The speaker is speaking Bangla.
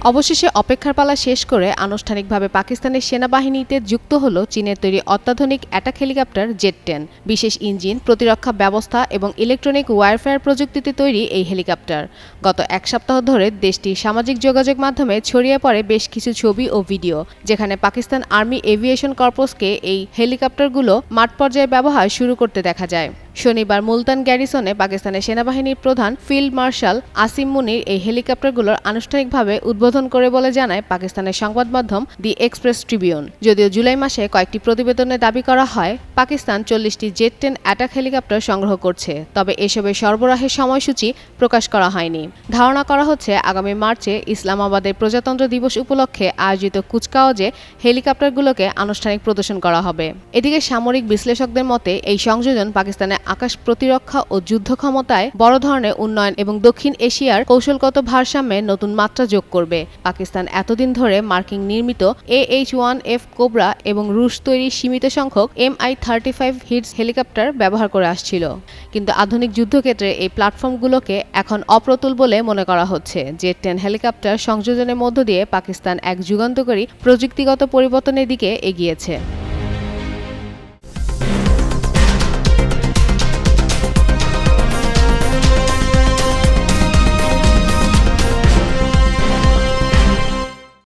অবশেষে অপেক্ষার পালা শেষ করে আনুষ্ঠানিকভাবে পাকিস্তানের সেনাবাহিনীতে যুক্ত হলো চীনের তৈরি অত্যাধুনিক অ্যাটাক হেলিকপ্টার জেট-10 বিশেষ ইঞ্জিন, প্রতিরক্ষা ব্যবস্থা এবং ইলেকট্রনিক ওয়্যারফেয়ার প্রযুক্তিতে তৈরি এই হেলিকপ্টার। গত এক সপ্তাহ ধরে দেশটির সামাজিক যোগাযোগ মাধ্যমে ছড়িয়ে পড়ে বেশ কিছু ছবি ও ভিডিও, যেখানে পাকিস্তান আর্মি এভিয়েশন কর্পসকে এই হেলিকপ্টারগুলো মাঠ পর্যায়ে ব্যবহার শুরু করতে দেখা যায়। শনিবার মুলতান গ্যারিসনে পাকিস্তানের সেনাবাহিনীর প্রধান ফিল্ড মার্শাল আসিম মুনির এই হেলিকপ্টারগুলোর আনুষ্ঠানিকভাবে উদ্বোধন করে বলে জানায় পাকিস্তানের সংবাদ মাধ্যম দি এক্সপ্রেস ট্রিবিউন। যদিও জুলাই মাসে কয়েকটি প্রতিবেদনে দাবি করা হয় পাকিস্তান 40টি জেট-10 অ্যাটাক হেলিকপ্টার সংগ্রহ করছে, তবে এসবের সরবরাহের সময়সূচি প্রকাশ করা হয়নি। ধারণা করা হচ্ছে আগামী মার্চে ইসলামাবাদের প্রজাতন্ত্র দিবস উপলক্ষে আয়োজিত কুচকাওয়াজে হেলিকপ্টারগুলোকে আনুষ্ঠানিক প্রদর্শন করা হবে। এদিকে সামরিক বিশ্লেষকদের মতে এই সংযোজন পাকিস্তানের আকাশ প্রতিরক্ষা ও যুদ্ধ ক্ষমতায় বড় ধরনের উন্নয়ন এবং দক্ষিণ এশিয়ার কৌশলগত ভারসাম্যে নতুন মাত্রা যোগ করবে। পাকিস্তান এতদিন ধরে মার্কিন নির্মিত AH-1F কোবরা এবং রুশ তৈরি সীমিত সংখ্যক Mi-35 হিটস হেলিকপ্টার ব্যবহার করে আসছিল, কিন্তু আধুনিক যুদ্ধক্ষেত্রে এই প্ল্যাটফর্মগুলোকে এখন অপ্রতুল বলে মনে করা হচ্ছে। জেট-10 হেলিকপ্টার সংযোজনের মধ্য দিয়ে পাকিস্তান এক যুগান্তকারী প্রযুক্তিগত পরিবর্তনের দিকে এগিয়েছে।